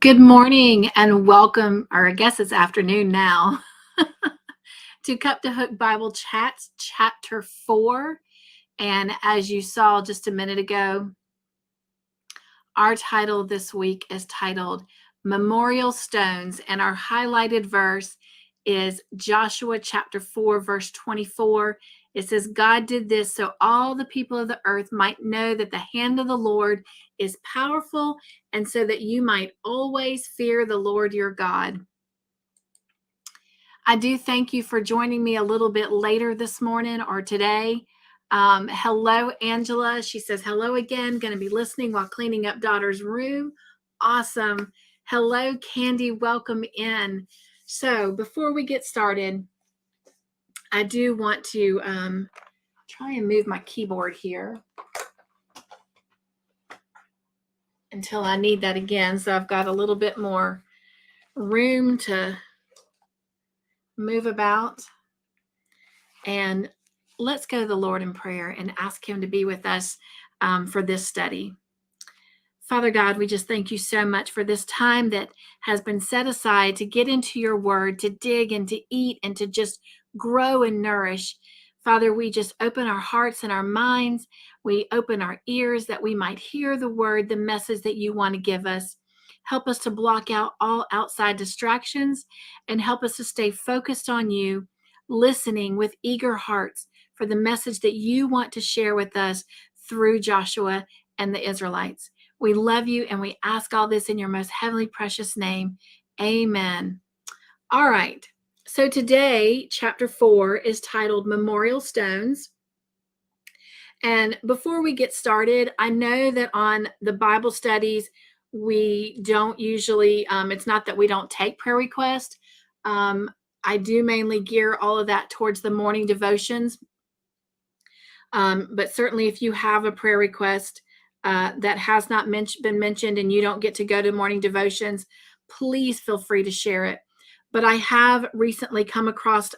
Good morning and welcome, or I guess it's afternoon now, to Cup2Hook Bible Chats, Chapter 4. And as you saw just a minute ago, our title this week is titled Memorial Stones, and our highlighted verse is Joshua chapter 4, verse 24. It says, God did this so all the people of the earth might know that the hand of the Lord is powerful, and so that you might always fear the Lord your God. I do thank you for joining me a little bit later this morning or today. Hello, Angela. She says, hello again. Going to be listening while cleaning up daughter's room. Awesome. Hello, Candy. Welcome in. So before we get started, I do want to try and move my keyboard here until I need that again. So I've got a little bit more room to move about. And let's go to the Lord in prayer and ask him to be with us for this study. Father God, we just thank you so much for this time that has been set aside to get into your word, to dig and to eat and to just grow and nourish. Father, we just open our hearts and our minds. We open our ears that we might hear the word, the message that you want to give us. Help us to block out all outside distractions and help us to stay focused on you, listening with eager hearts for the message that you want to share with us through Joshua and the Israelites. We love you and we ask all this in your most heavenly precious name. Amen. All right. So today, chapter 4 is titled Memorial Stones. And before we get started, I know that on the Bible studies, we don't usually, it's not that we don't take prayer requests. I do mainly gear all of that towards the morning devotions. But certainly if you have a prayer request that has not been mentioned and you don't get to go to morning devotions, please feel free to share it. But I have recently come across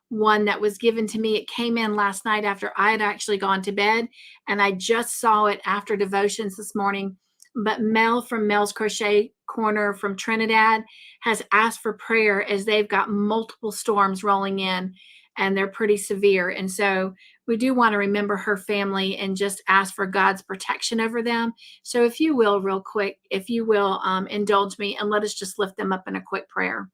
one that was given to me. It came in last night after I had actually gone to bed, and I just saw it after devotions this morning. But Mel from Mel's Crochet Corner from Trinidad has asked for prayer as they've got multiple storms rolling in, and they're pretty severe. And so we do want to remember her family and just ask for God's protection over them. So if you will, real quick, if you will indulge me and let us just lift them up in a quick prayer.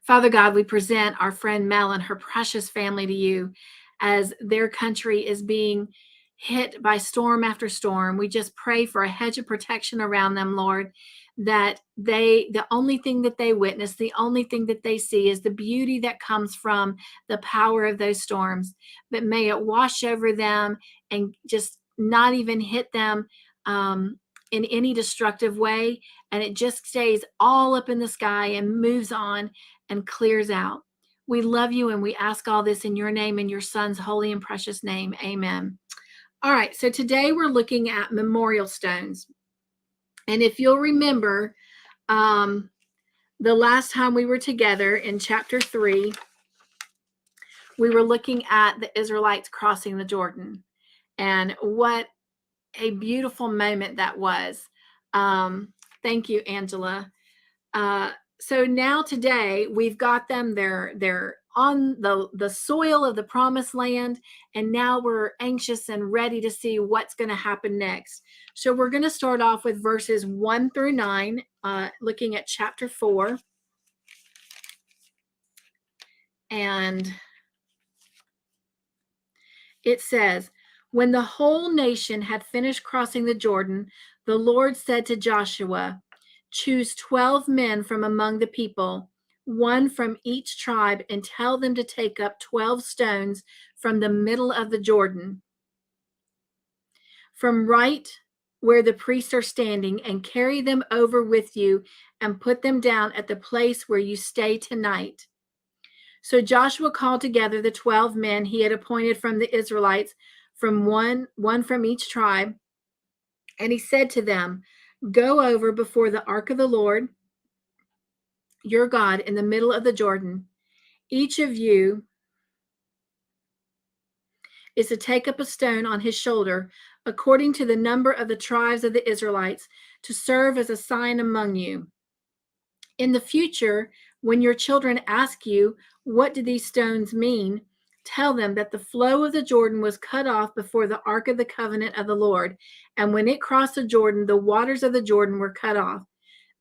Father God, we present our friend Mel and her precious family to you as their country is being hit by storm after storm. We just pray for a hedge of protection around them, Lord, that the only thing that they witness, the only thing that they see is the beauty that comes from the power of those storms. But may it wash over them and just not even hit them in any destructive way. And it just stays all up in the sky and moves on and clears out. We love you and we ask all this in your name, in your son's holy and precious name. Amen. All right, so today we're looking at memorial stones. And if you'll remember, the last time we were together in chapter 3, we were looking at the Israelites crossing the Jordan. And what a beautiful moment that was. Thank you, Angela. So now today we've got them, they're on the soil of the promised land, and now we're anxious and ready to see what's going to happen next. So we're going to start off with verses 1 through 9, looking at chapter 4. And it says, when the whole nation had finished crossing the Jordan, the Lord said to Joshua, choose 12 men from among the people, one from each tribe, and tell them to take up 12 stones from the middle of the Jordan, from right where the priests are standing, and carry them over with you and put them down at the place where you stay tonight. So Joshua called together the 12 men he had appointed from the Israelites, from one from each tribe, and he said to them, go over before the ark of the Lord your God in the middle of the Jordan. Each of you is to take up a stone on his shoulder, according to the number of the tribes of the Israelites, to serve as a sign among you. In the future, when your children ask you, what do these stones mean? Tell them that the flow of the Jordan was cut off before the ark of the covenant of the Lord. And when it crossed the Jordan, the waters of the Jordan were cut off.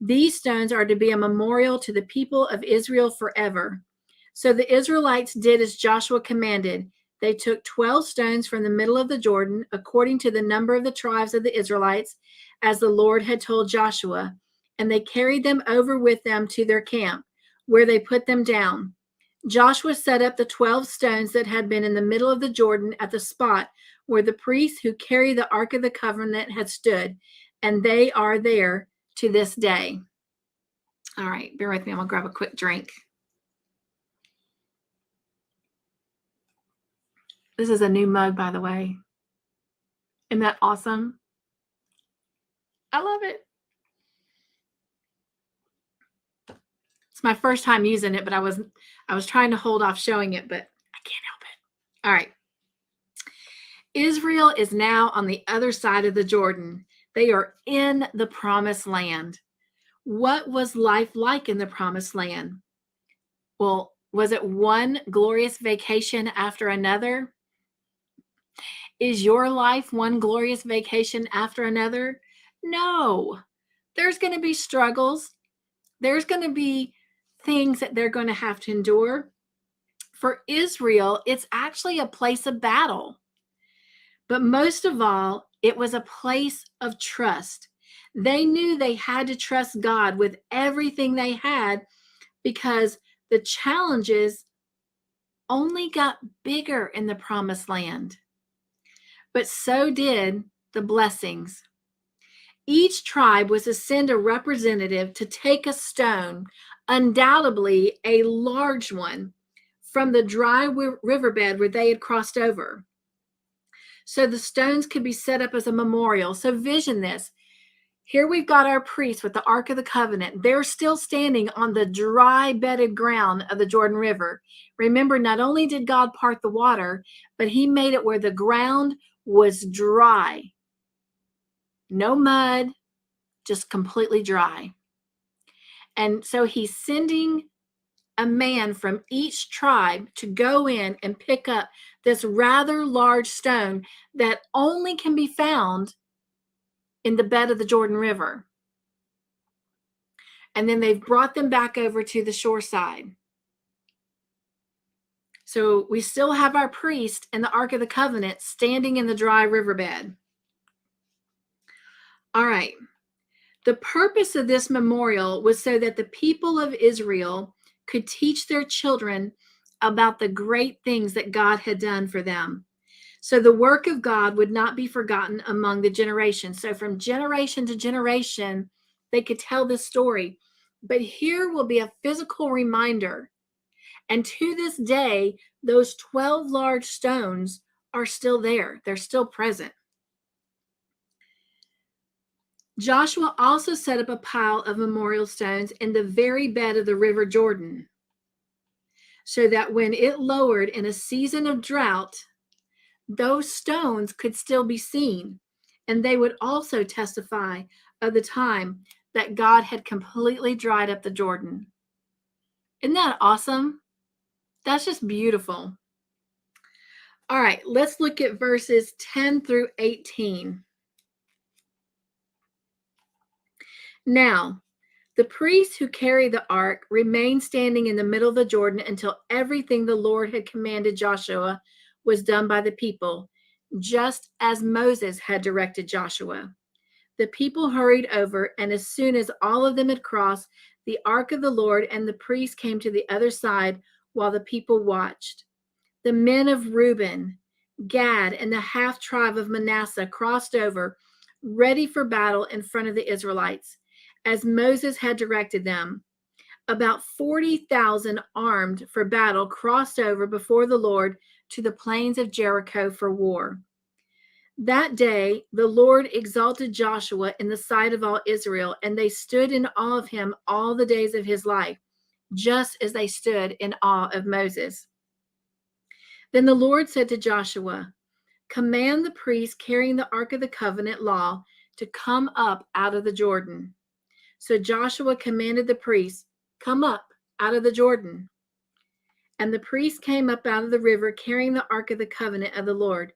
These stones are to be a memorial to the people of Israel forever. So the Israelites did as Joshua commanded. They took 12 stones from the middle of the Jordan, according to the number of the tribes of the Israelites, as the Lord had told Joshua, and they carried them over with them to their camp, where they put them down. Joshua set up the 12 stones that had been in the middle of the Jordan at the spot where the priests who carry the Ark of the Covenant had stood, and they are there to this day. All right, bear with me. I'm going to grab a quick drink. This is a new mug, by the way. Isn't that awesome? I love it. It's my first time using it, but I was trying to hold off showing it, but I can't help it. All right. Israel is now on the other side of the Jordan. They are in the promised land. What was life like in the promised land? Well, was it one glorious vacation after another? Is your life one glorious vacation after another? No. There's going to be struggles. There's going to be things that they're going to have to endure. For Israel, it's actually a place of battle. But most of all, it was a place of trust. They knew they had to trust God with everything they had, because the challenges only got bigger in the promised land. But so did the blessings. Each tribe was to send a representative to take a stone, undoubtedly a large one, from the dry riverbed where they had crossed over, so the stones could be set up as a memorial. So vision this. Here we've got our priests with the Ark of the Covenant. They're still standing on the dry bedded ground of the Jordan River. Remember, not only did God part the water, but he made it where the ground was dry. No mud, just completely dry. And so he's sending a man from each tribe to go in and pick up this rather large stone that only can be found in the bed of the Jordan River. And then they've brought them back over to the shore side. So we still have our priest and the Ark of the Covenant standing in the dry riverbed. All right. The purpose of this memorial was so that the people of Israel could teach their children about the great things that God had done for them. So the work of God would not be forgotten among the generations. So from generation to generation, they could tell this story. But here will be a physical reminder. And to this day, those 12 large stones are still there. They're still present. Joshua also set up a pile of memorial stones in the very bed of the river Jordan, so that when it lowered in a season of drought, those stones could still be seen, and they would also testify of the time that God had completely dried up the Jordan. Isn't that awesome? That's just beautiful. All right, let's look at verses 10 through 18. Now, the priests who carried the ark remained standing in the middle of the Jordan until everything the Lord had commanded Joshua was done by the people, just as Moses had directed Joshua. The people hurried over, and as soon as all of them had crossed, the ark of the Lord and the priests came to the other side while the people watched. The men of Reuben, Gad, and the half tribe of Manasseh crossed over, ready for battle in front of the Israelites, as Moses had directed them. About 40,000 armed for battle crossed over before the Lord to the plains of Jericho for war. That day, the Lord exalted Joshua in the sight of all Israel, and they stood in awe of him all the days of his life, just as they stood in awe of Moses. Then the Lord said to Joshua, command the priests carrying the Ark of the Covenant law to come up out of the Jordan. So Joshua commanded the priests, come up out of the Jordan. And the priests came up out of the river carrying the Ark of the Covenant of the Lord.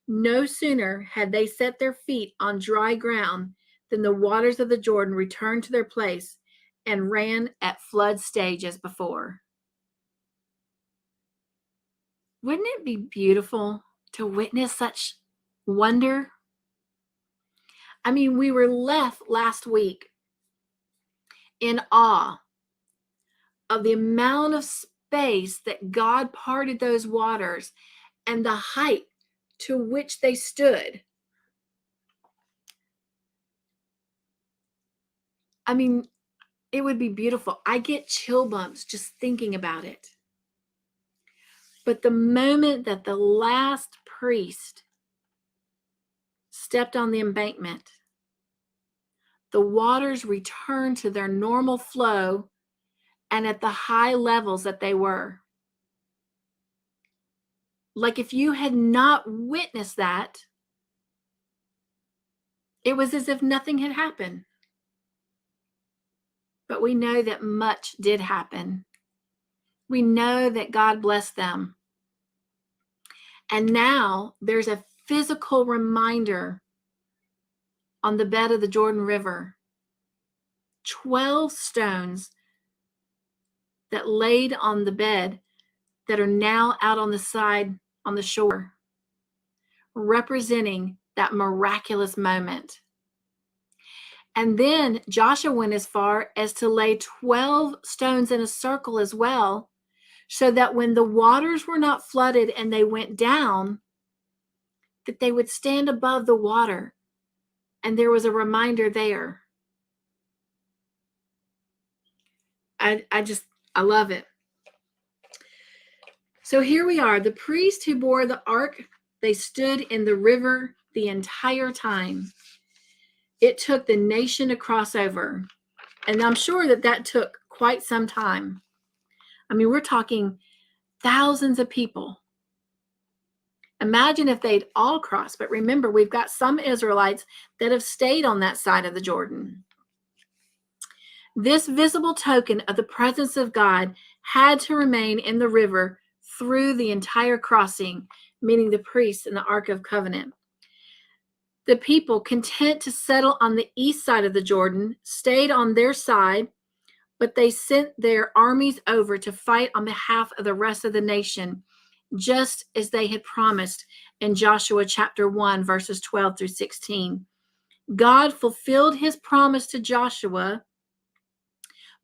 No sooner had they set their feet on dry ground than the waters of the Jordan returned to their place and ran at flood stage as before. Wouldn't it be beautiful to witness such wonder? I mean, we were left last week in awe of the amount of space that God parted those waters and the height to which they stood. I mean, it would be beautiful. I get chill bumps just thinking about it. But the moment that the last priest stepped on the embankment, the waters returned to their normal flow and at the high levels that they were. Like if you had not witnessed that, it was as if nothing had happened. But we know that much did happen. We know that God blessed them. And now there's a physical reminder on the bed of the Jordan River. 12 stones that laid on the bed that are now out on the side on the shore, representing that miraculous moment. And then Joshua went as far as to lay 12 stones in a circle as well, so that when the waters were not flooded and they went down, that they would stand above the water. And there was a reminder there. I love it. So here we are. The priests who bore the ark, they stood in the river the entire time. It took the nation to cross over. And I'm sure that took quite some time. I mean, we're talking thousands of people. Imagine if they'd all crossed. But remember, we've got some Israelites that have stayed on that side of the Jordan. This visible token of the presence of God had to remain in the river through the entire crossing, meaning the priests and the Ark of Covenant. The people, content to settle on the east side of the Jordan, stayed on their side, but they sent their armies over to fight on behalf of the rest of the nation, just as they had promised in Joshua chapter 1, verses 12 through 16. God fulfilled his promise to Joshua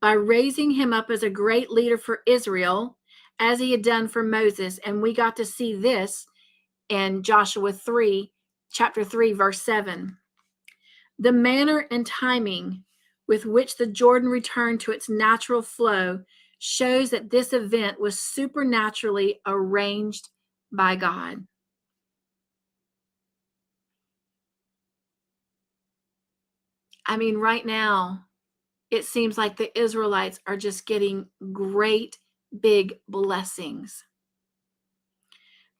by raising him up as a great leader for Israel, as he had done for Moses. And we got to see this in Joshua 3, chapter 3, verse 7. The manner and timing with which the Jordan returned to its natural flow shows that this event was supernaturally arranged by God. I mean, right now, it seems like the Israelites are just getting great big blessings.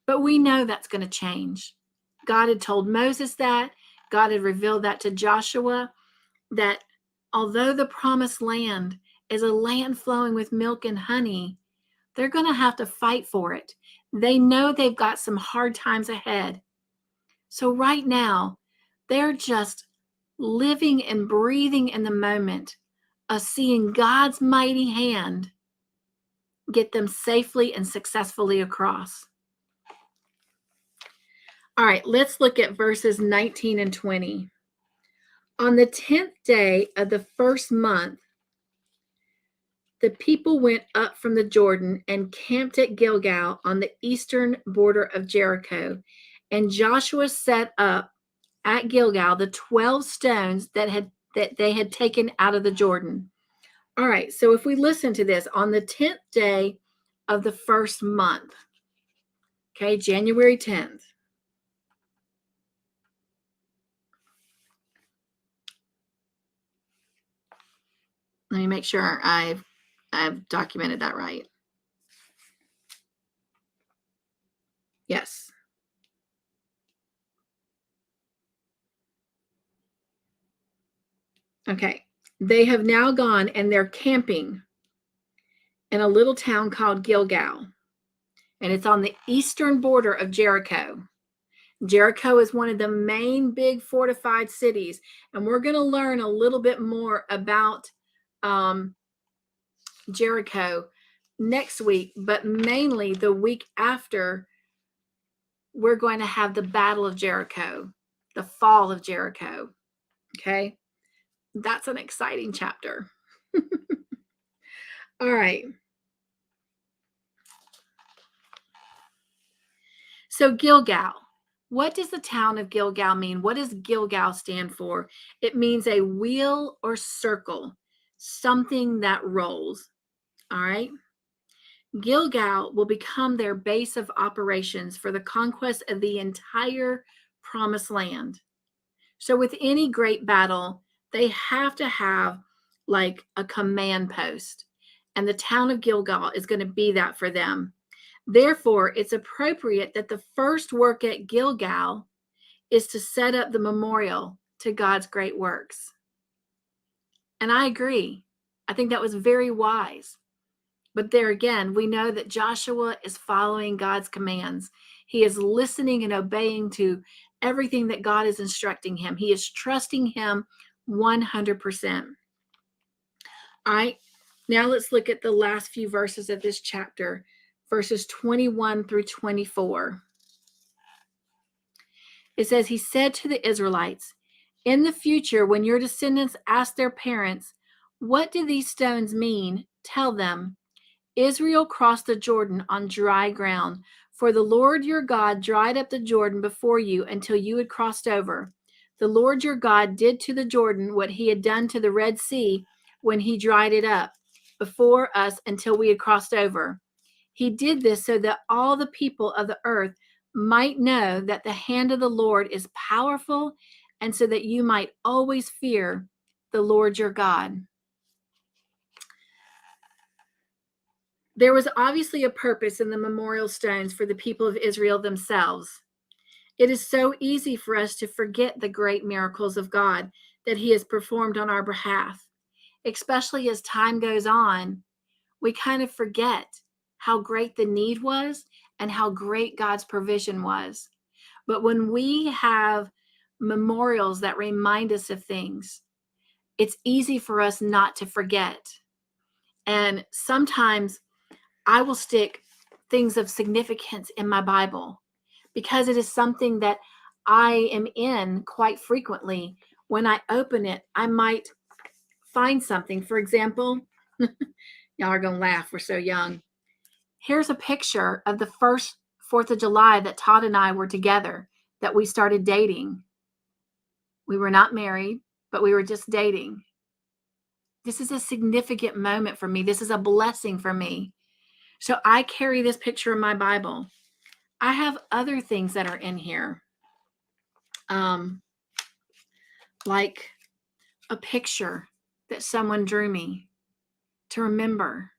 But we know that's going to change. God had told Moses that. God had revealed that to Joshua, that although the promised land is a land flowing with milk and honey, they're going to have to fight for it. They know they've got some hard times ahead. So right now, they're just living and breathing in the moment of seeing God's mighty hand get them safely and successfully across. All right, let's look at verses 19 and 20. On the 10th day of the first month, the people went up from the Jordan and camped at Gilgal on the eastern border of Jericho. And Joshua set up at Gilgal the 12 stones that they had taken out of the Jordan. All right, so if we listen to this, on the 10th day of the first month, okay, January 10th. Let me make sure I've documented that right. Yes. Okay. They have now gone and they're camping in a little town called Gilgal, and it's on the eastern border of Jericho. Jericho is one of the main big fortified cities, and we're going to learn a little bit more about Jericho next week, but mainly the week after, we're going to have the Battle of Jericho, the fall of Jericho. Okay, that's an exciting chapter. All right. So Gilgal. What does the town of Gilgal mean? What does Gilgal stand for? It means a wheel or circle, something that rolls. All right. Gilgal will become their base of operations for the conquest of the entire promised land. So, with any great battle, they have to have like a command post. And the town of Gilgal is going to be that for them. Therefore, it's appropriate that the first work at Gilgal is to set up the memorial to God's great works. And I agree. I think that was very wise. But there again, we know that Joshua is following God's commands. He is listening and obeying to everything that God is instructing him. He is trusting him 100%. All right. Now let's look at the last few verses of this chapter, verses 21 through 24. It says, he said to the Israelites, in the future, when your descendants ask their parents, what do these stones mean? Tell them, Israel crossed the Jordan on dry ground, for the Lord your God dried up the Jordan before you until you had crossed over. The Lord your God did to the Jordan what he had done to the Red Sea when he dried it up before us until we had crossed over. He did this so that all the people of the earth might know that the hand of the Lord is powerful, and so that you might always fear the Lord your God. There was obviously a purpose in the memorial stones for the people of Israel themselves. It is so easy for us to forget the great miracles of God that he has performed on our behalf. Especially as time goes on, we kind of forget how great the need was and how great God's provision was. But when we have memorials that remind us of things, it's easy for us not to forget. And sometimes I will stick things of significance in my Bible because it is something that I am in quite frequently. When I open it, I might find something. For example, y'all are going to laugh. We're so young. Here's a picture of the first 4th of July that Todd and I were together, that we started dating. We were not married, but we were just dating. This is a significant moment for me. This is a blessing for me. So I carry this picture in my Bible. I have other things that are in here, like a picture that someone drew me to remember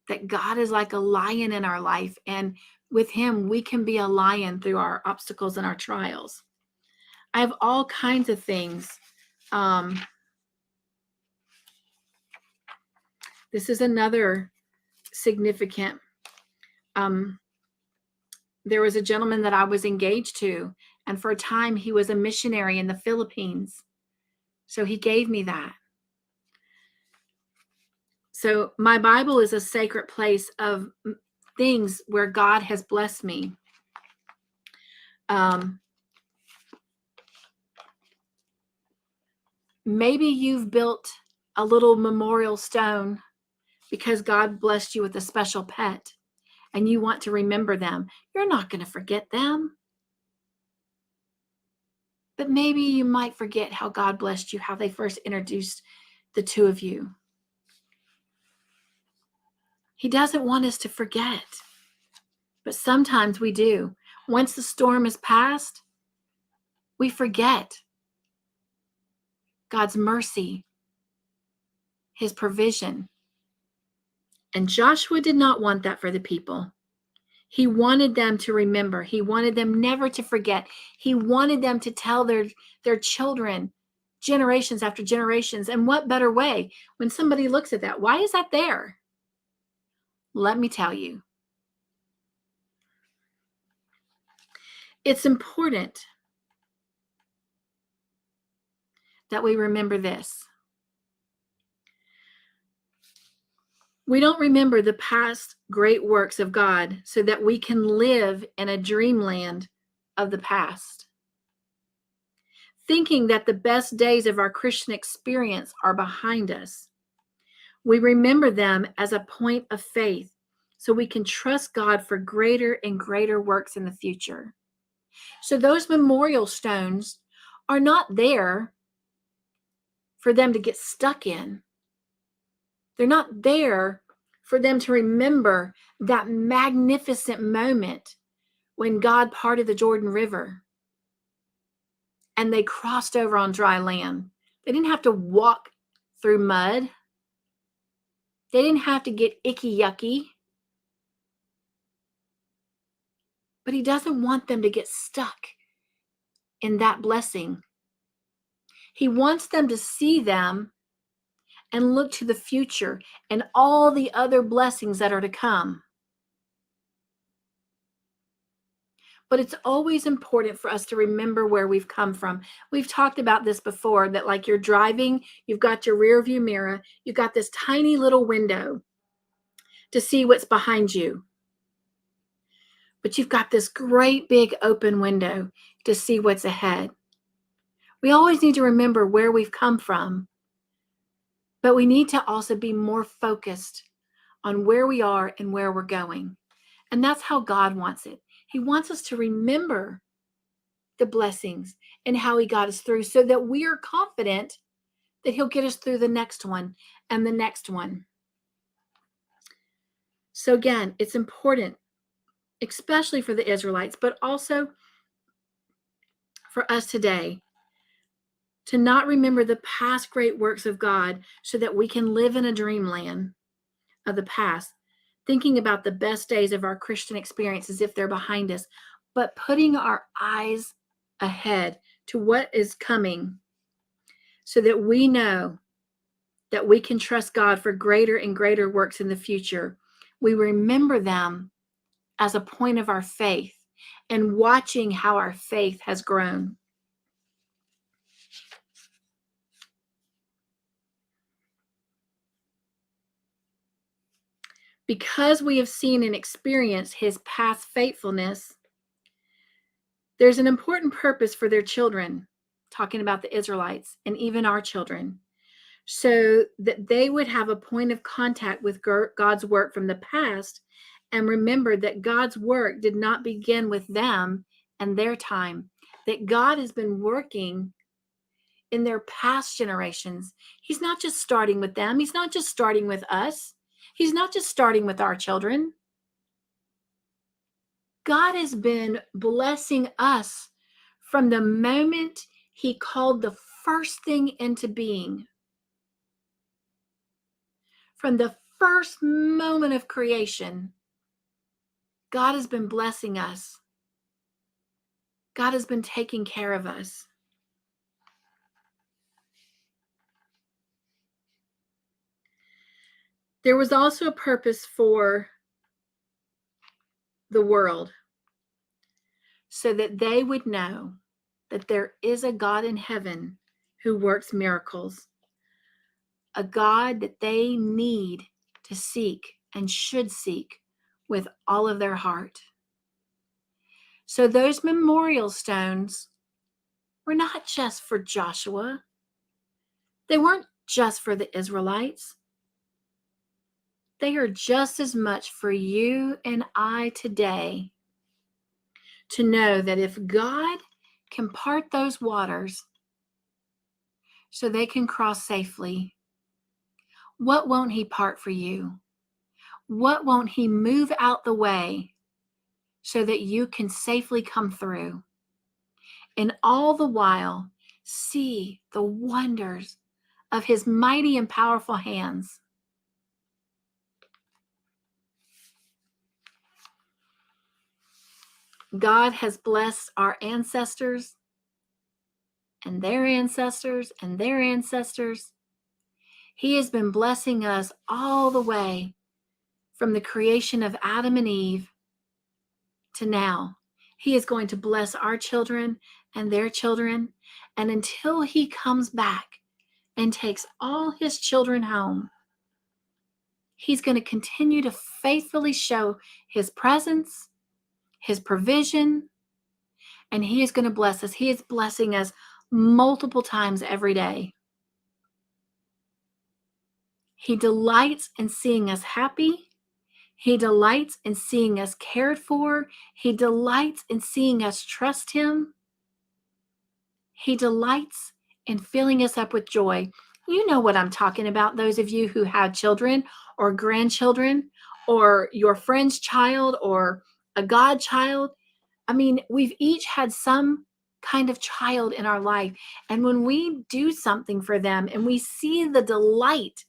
that God is like a lion in our life, and with him we can be a lion through our obstacles and our trials. I have all kinds of things. This is another significant. There was a gentleman that I was engaged to, and for a time he was a missionary in the Philippines. So he gave me that. So my Bible is a sacred place of things where God has blessed me. Maybe you've built a little memorial stone because God blessed you with a special pet and you want to remember them. You're not going to forget them. But maybe you might forget how God blessed you, how they first introduced the two of you. He doesn't want us to forget, but sometimes we do. Once the storm is past, we forget God's mercy, his provision. And Joshua did not want that for the people. He wanted them to remember. He wanted them never to forget. He wanted them to tell their children generations after generations. And what better way when somebody looks at that? Why is that there? Let me tell you. It's important that we remember this. We don't remember the past great works of God so that we can live in a dreamland of the past, thinking that the best days of our Christian experience are behind us. We remember them as a point of faith so we can trust God for greater and greater works in the future. So those memorial stones are not there for them to get stuck in. They're not there for them to remember that magnificent moment when God parted the Jordan River and they crossed over on dry land. They didn't have to walk through mud. They didn't have to get icky yucky. But he doesn't want them to get stuck in that blessing. He wants them to see them and look to the future and all the other blessings that are to come. But it's always important for us to remember where we've come from. We've talked about this before, that like you're driving, you've got your rear view mirror, you've got this tiny little window to see what's behind you. But you've got this great big open window to see what's ahead. We always need to remember where we've come from, but we need to also be more focused on where we are and where we're going. And that's how God wants it. He wants us to remember the blessings and how he got us through so that we are confident that he'll get us through the next one and the next one. So again, it's important, especially for the Israelites, but also for us today, to not remember the past great works of God so that we can live in a dreamland of the past, thinking about the best days of our Christian experience as if they're behind us, but putting our eyes ahead to what is coming so that we know that we can trust God for greater and greater works in the future. We remember them as a point of our faith and watching how our faith has grown. Because we have seen and experienced his past faithfulness, there's an important purpose for their children, talking about the Israelites and even our children, so that they would have a point of contact with God's work from the past and remember that God's work did not begin with them and their time, that God has been working in their past generations. He's not just starting with them. He's not just starting with us. He's not just starting with our children. God has been blessing us from the moment he called the first thing into being. From the first moment of creation, God has been blessing us. God has been taking care of us. There was also a purpose for the world, so that they would know that there is a God in heaven who works miracles, a God that they need to seek and should seek with all of their heart. So those memorial stones were not just for Joshua. They weren't just for the Israelites. They are just as much for you and I today, to know that if God can part those waters so they can cross safely, what won't he part for you? What won't he move out the way so that you can safely come through? And all the while, see the wonders of his mighty and powerful hands. God has blessed our ancestors and their ancestors and their ancestors. He has been blessing us all the way from the creation of Adam and Eve to now. He is going to bless our children and their children. And until he comes back and takes all his children home, he's going to continue to faithfully show his presence, his provision, and he is going to bless us. He is blessing us multiple times every day. He delights in seeing us happy. He delights in seeing us cared for. He delights in seeing us trust him. He delights in filling us up with joy. You know what I'm talking about, those of you who have children or grandchildren or your friend's child or a godchild. I mean, we've each had some kind of child in our life. And when we do something for them and we see the delight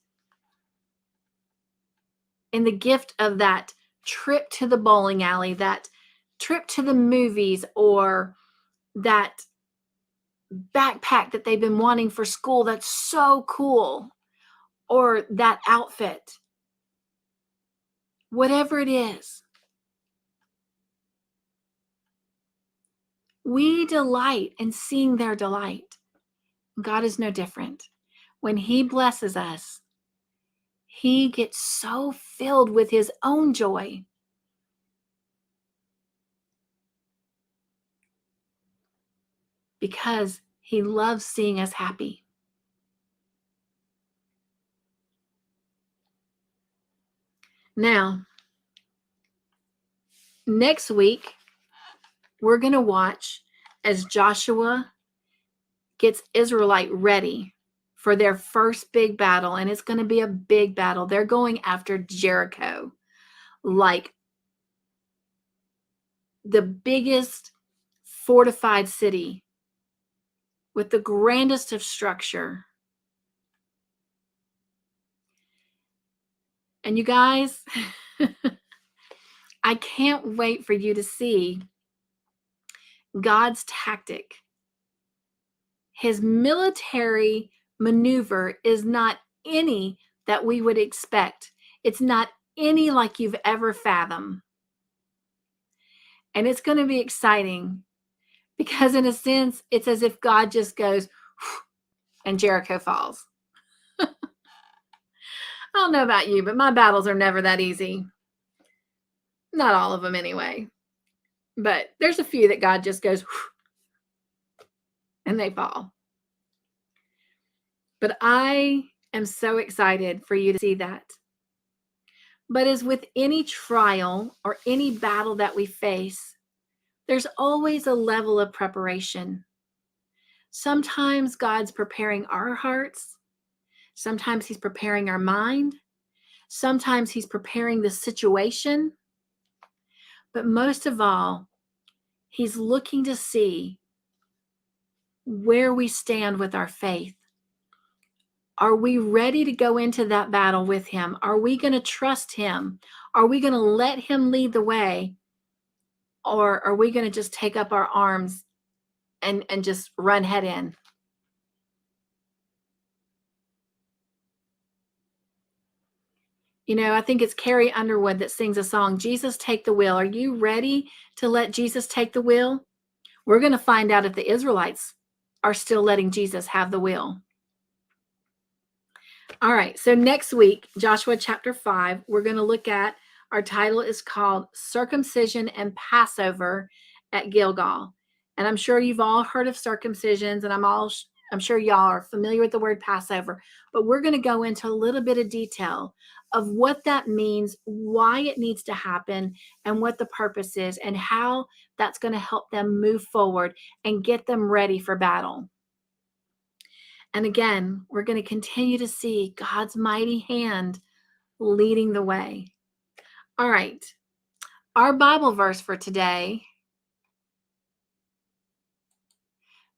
in the gift of that trip to the bowling alley, that trip to the movies, or that backpack that they've been wanting for school that's so cool, or that outfit, whatever it is, we delight in seeing their delight. God is no different. When he blesses us, he gets so filled with his own joy because he loves seeing us happy. Now, next week, we're going to watch as Joshua gets Israelite ready for their first big battle, and it's going to be a big battle. They're going after Jericho, like the biggest fortified city with the grandest of structure. And you guys, I can't wait for you to see God's tactic. His military maneuver is not any that we would expect. It's not any like you've ever fathomed. And it's going to be exciting because, in a sense, it's as if God just goes and Jericho falls. I don't know about you, but my battles are never that easy. Not all of them anyway. But there's a few that God just goes and they fall. But I am so excited for you to see that. But as with any trial or any battle that we face, there's always a level of preparation. Sometimes God's preparing our hearts. Sometimes he's preparing our mind. Sometimes he's preparing the situation. But most of all, he's looking to see where we stand with our faith. Are we ready to go into that battle with him? Are we going to trust him? Are we going to let him lead the way? Or are we going to just take up our arms and just run head in? You know, I think it's Carrie Underwood that sings a song, Jesus Take the Wheel. Are you ready to let Jesus take the wheel? We're going to find out if the Israelites are still letting Jesus have the wheel. All right, so next week, Joshua chapter 5, we're going to look at, our title is called Circumcision and Passover at Gilgal. And I'm sure you've all heard of circumcisions, and I'm sure y'all are familiar with the word Passover, but we're going to go into a little bit of detail of what that means, why it needs to happen, and what the purpose is, and how that's going to help them move forward and get them ready for battle. And again, we're going to continue to see God's mighty hand leading the way. All right. Our Bible verse for today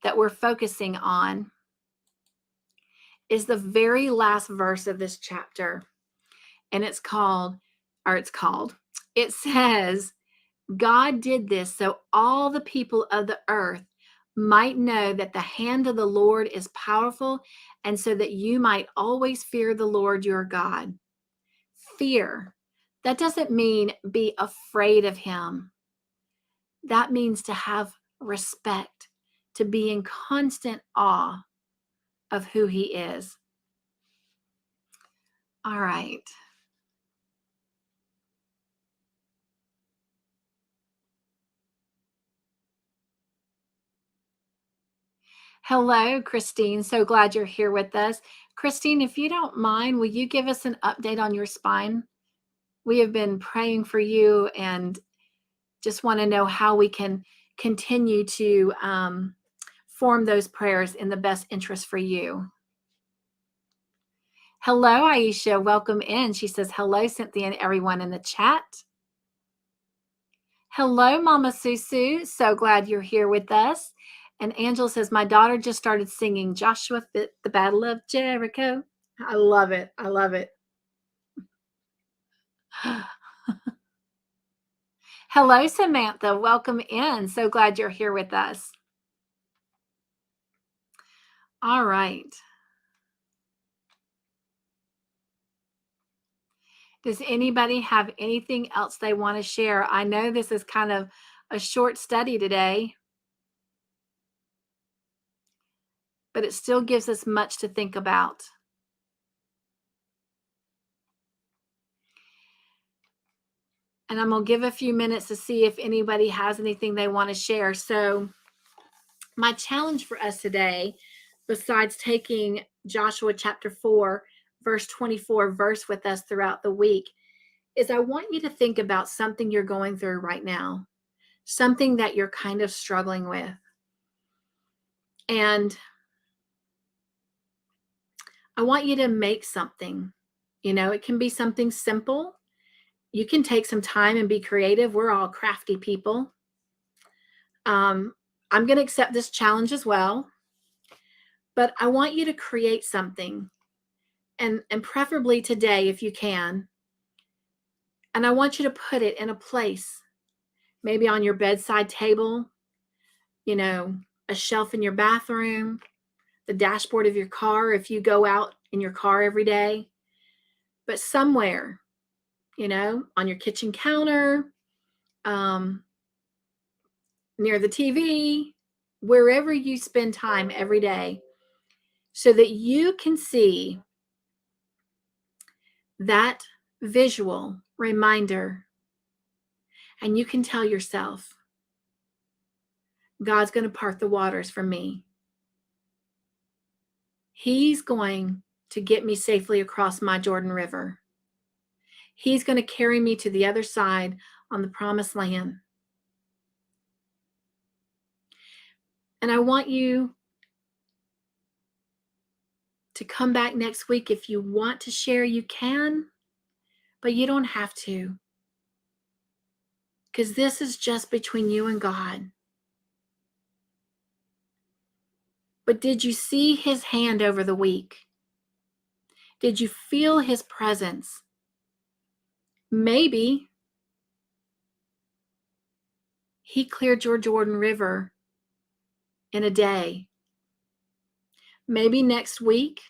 that we're focusing on is the very last verse of this chapter. And it says, God did this so all the people of the earth might know that the hand of the Lord is powerful, and so that you might always fear the Lord your God. Fear. That doesn't mean be afraid of him. That means to have respect, to be in constant awe of who he is. All right. Hello, Christine. So glad you're here with us. Christine, if you don't mind, will you give us an update on your spine? We have been praying for you and just want to know how we can continue to form those prayers in the best interest for you. Hello, Aisha. Welcome in. She says, hello, Cynthia, and everyone in the chat. Hello, Mama Susu. So glad you're here with us. And Angela says, my daughter just started singing Joshua Fit the Battle of Jericho. I love it. I love it. Hello, Samantha. Welcome in. So glad you're here with us. All right. Does anybody have anything else they want to share? I know this is kind of a short study today, but it still gives us much to think about. And I'm going to give a few minutes to see if anybody has anything they want to share. So my challenge for us today, besides taking Joshua chapter 4, verse 24 verse with us throughout the week, is I want you to think about something you're going through right now, something that you're kind of struggling with. And I want you to make something. You know, it can be something simple. You can take some time and be creative. We're all crafty people. I'm going to accept this challenge as well. But I want you to create something, and preferably today if you can. And I want you to put it in a place, maybe on your bedside table, you know, a shelf in your bathroom, the dashboard of your car if you go out in your car every day, but somewhere, you know, on your kitchen counter, near the TV, wherever you spend time every day, so that you can see that visual reminder and you can tell yourself, God's going to part the waters for me. He's going to get me safely across my Jordan River. He's going to carry me to the other side on the promised land. And I want you to come back next week. If you want to share, you can, but you don't have to. Because this is just between you and God. But did you see his hand over the week? Did you feel his presence? Maybe he cleared your Jordan River in a day. Maybe next week,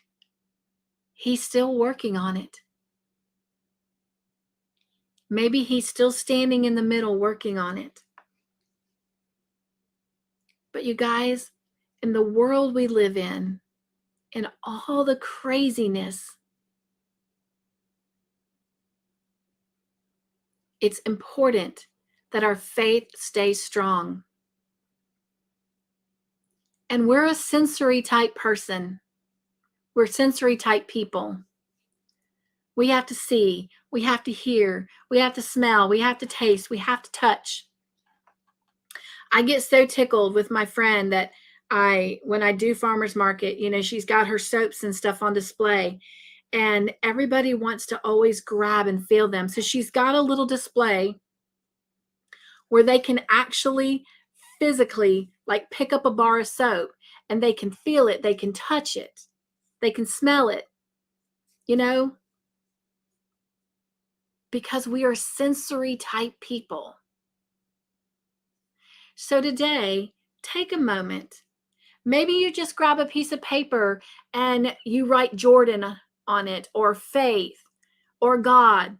he's still working on it. Maybe he's still standing in the middle working on it. But you guys, in the world we live in all the craziness, it's important that our faith stays strong. And we're a sensory type person. We're sensory type people. We have to see, we have to hear, we have to smell, we have to taste, we have to touch. I get so tickled with my friend that when I do farmers market, you know, she's got her soaps and stuff on display, and everybody wants to always grab and feel them. So she's got a little display where they can actually physically like pick up a bar of soap and they can feel it, they can touch it, they can smell it, you know, because we are sensory type people. So today, take a moment. Maybe you just grab a piece of paper and you write Jordan on it, or faith, or God,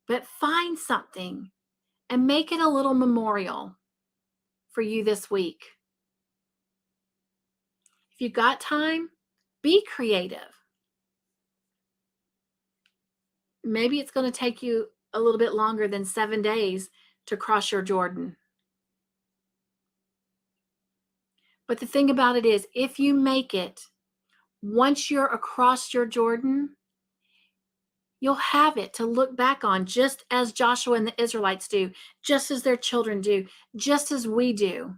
but find something and make it a little memorial for you this week. If you got time, be creative. Maybe it's going to take you a little bit longer than 7 days to cross your Jordan. But the thing about it is, if you make it, once you're across your Jordan, you'll have it to look back on, just as Joshua and the Israelites do, just as their children do, just as we do.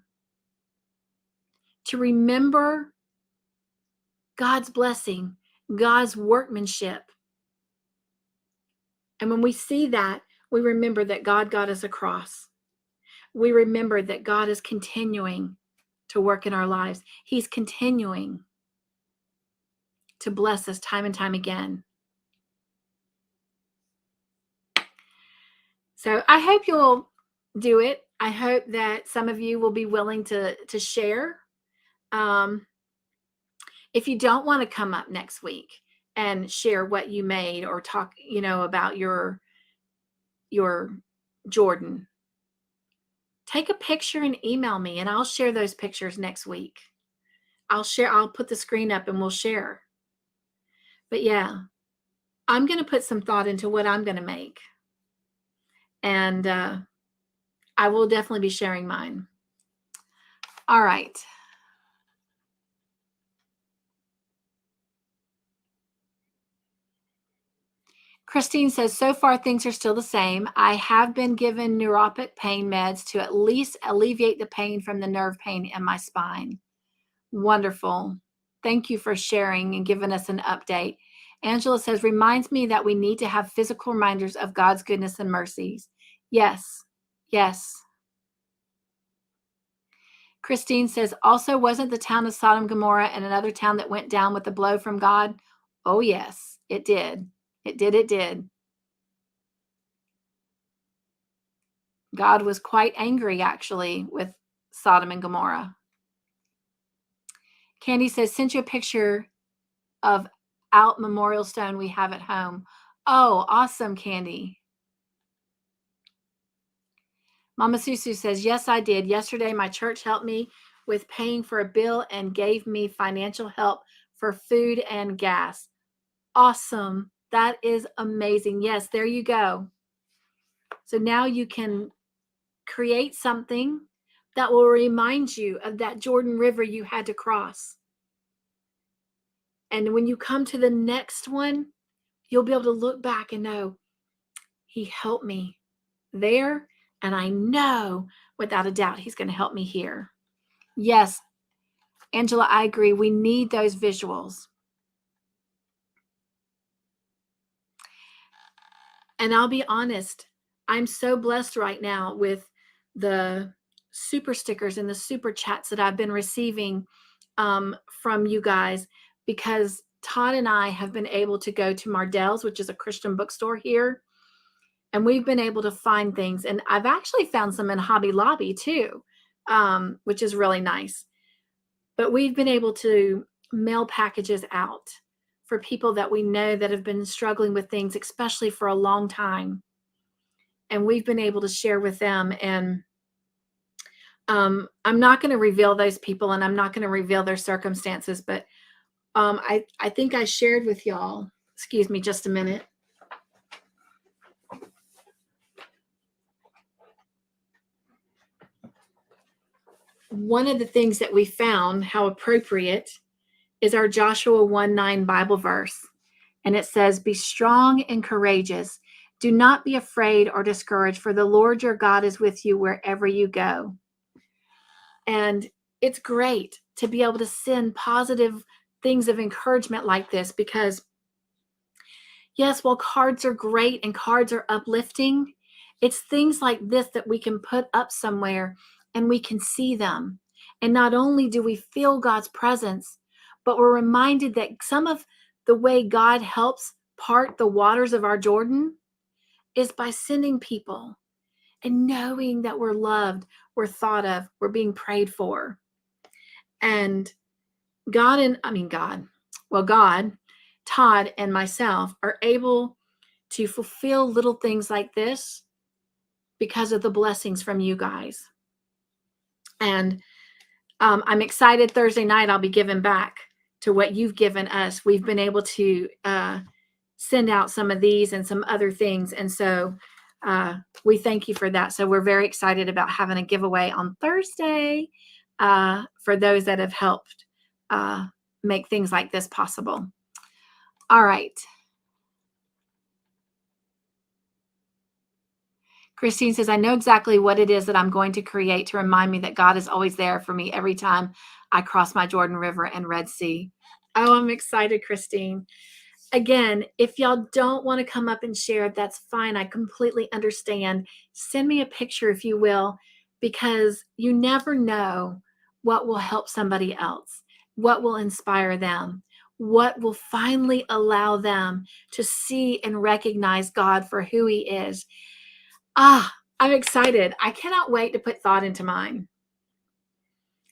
To remember God's blessing, God's workmanship. And when we see that, we remember that God got us across. We remember that God is continuing to work in our lives. He's continuing to bless us time and time again. So I hope you'll do it. I hope that some of you will be willing to share. If you don't want to come up next week and share what you made or talk, about your Jordan, take a picture and email me, and I'll share those pictures next week. I'll put the screen up and we'll share. But yeah, I'm going to put some thought into what I'm going to make. And I will definitely be sharing mine. All right. Christine says, so far things are still the same. I have been given neuropathic pain meds to at least alleviate the pain from the nerve pain in my spine. Wonderful. Thank you for sharing and giving us an update. Angela says, reminds me that we need to have physical reminders of God's goodness and mercies. Yes. Yes. Christine says, also, wasn't the town of Sodom and Gomorrah and another town that went down with a blow from God? Oh, yes, it did. It did. God was quite angry, actually, with Sodom and Gomorrah. Candy says, sent you a picture of out memorial stone we have at home. Oh, awesome, Candy. Mama Susu says, yes, I did. Yesterday, my church helped me with paying for a bill and gave me financial help for food and gas. Awesome. That is amazing. Yes, there you go. So now you can create something that will remind you of that Jordan River you had to cross. And when you come to the next one, you'll be able to look back and know, he helped me there, and I know without a doubt he's going to help me here. Yes, Angela, I agree. We need those visuals. And I'll be honest, I'm so blessed right now with the super stickers and the super chats that I've been receiving from you guys, because Todd and I have been able to go to Mardell's, which is a Christian bookstore here, and we've been able to find things. And I've actually found some in Hobby Lobby too, which is really nice. But we've been able to mail packages out for people that we know that have been struggling with things, especially for a long time. And we've been able to share with them. And I'm not going to reveal those people, and I'm not going to reveal their circumstances, but I think I shared with y'all, excuse me just a minute. One of the things that we found, how appropriate, is our Joshua 1:9 Bible verse. And it says, be strong and courageous. Do not be afraid or discouraged, for the Lord your God is with you wherever you go. And it's great to be able to send positive things of encouragement like this, because yes, while cards are great and cards are uplifting, it's things like this that we can put up somewhere and we can see them. And not only do we feel God's presence, but we're reminded that some of the way God helps part the waters of our Jordan is by sending people and knowing that we're loved, we're thought of, we're being prayed for. And God, Todd, and myself are able to fulfill little things like this because of the blessings from you guys. And I'm excited. Thursday night, I'll be giving back to what you've given us. We've been able to send out some of these and some other things. And so we thank you for that. So we're very excited about having a giveaway on Thursday for those that have helped make things like this possible. All right. Christine says, I know exactly what it is that I'm going to create to remind me that God is always there for me every time I cross my Jordan River and Red Sea. Oh, I'm excited, Christine. Again, if y'all don't want to come up and share, that's fine. I completely understand. Send me a picture, if you will, because you never know what will help somebody else, what will inspire them, what will finally allow them to see and recognize God for who he is. I'm excited. I cannot wait to put thought into mine.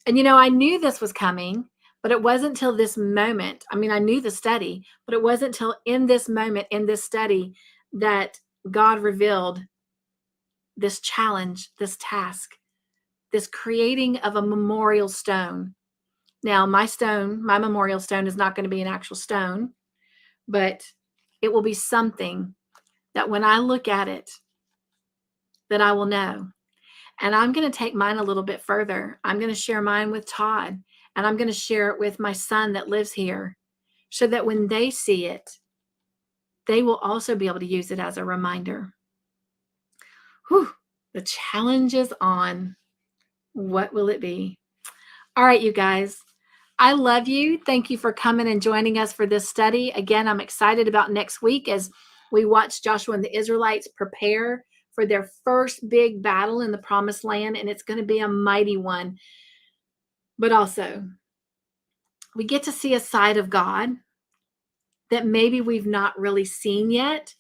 And, I knew this was coming, but it wasn't until this moment. I mean, I knew the study, but it wasn't until in this moment, in this study, that God revealed this challenge, this task, this creating of a memorial stone. Now, my memorial stone is not going to be an actual stone, but it will be something that when I look at it, that I will know. And I'm going to take mine a little bit further. I'm going to share mine with Todd, and I'm going to share it with my son that lives here, so that when they see it, they will also be able to use it as a reminder. Whew, the challenge is on. What will it be? All right, you guys. I love you. Thank you for coming and joining us for this study. Again, I'm excited about next week as we watch Joshua and the Israelites prepare for their first big battle in the promised land, and it's going to be a mighty one. But also, we get to see a side of God that maybe we've not really seen yet,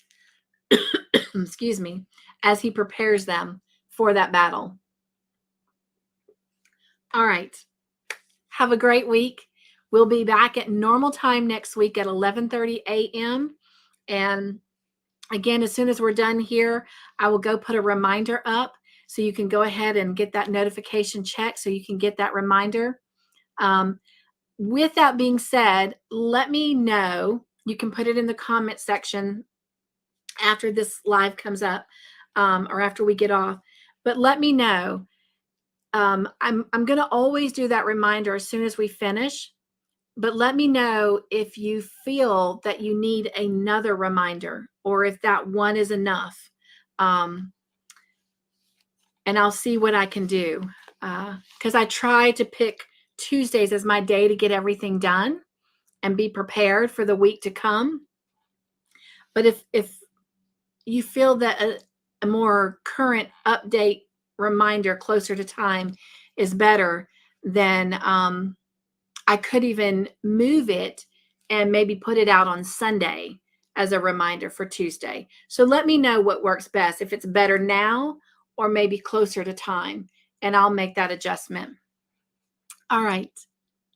excuse me, as he prepares them for that battle. All right. Have a great week. We'll be back at normal time next week at 11:30 a.m. And again, as soon as we're done here, I will go put a reminder up so you can go ahead and get that notification checked so you can get that reminder. With that being said, let me know. You can put it in the comment section after this live comes up or after we get off. But let me know. I'm going to always do that reminder as soon as we finish. But let me know if you feel that you need another reminder or if that one is enough. And I'll see what I can do. Because I try to pick Tuesdays as my day to get everything done and be prepared for the week to come. But if you feel that a more current update reminder closer to time is better, then I could even move it and maybe put it out on Sunday as a reminder for Tuesday. So let me know what works best, if it's better now or maybe closer to time, and I'll make that adjustment. All right.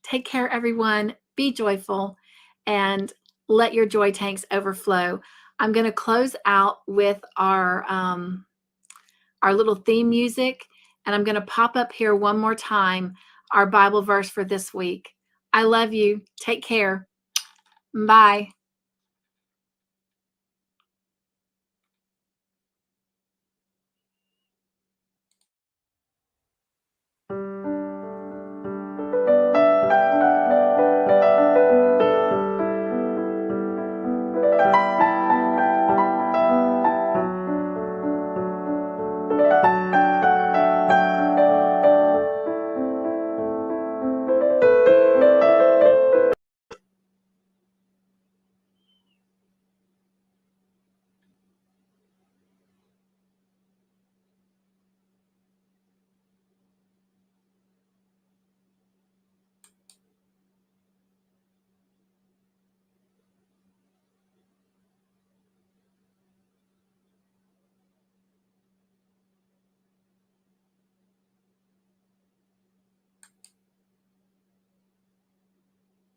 Take care, everyone. Be joyful and let your joy tanks overflow. I'm going to close out with our little theme music, and I'm going to pop up here one more time our Bible verse for this week. I love you. Take care. Bye.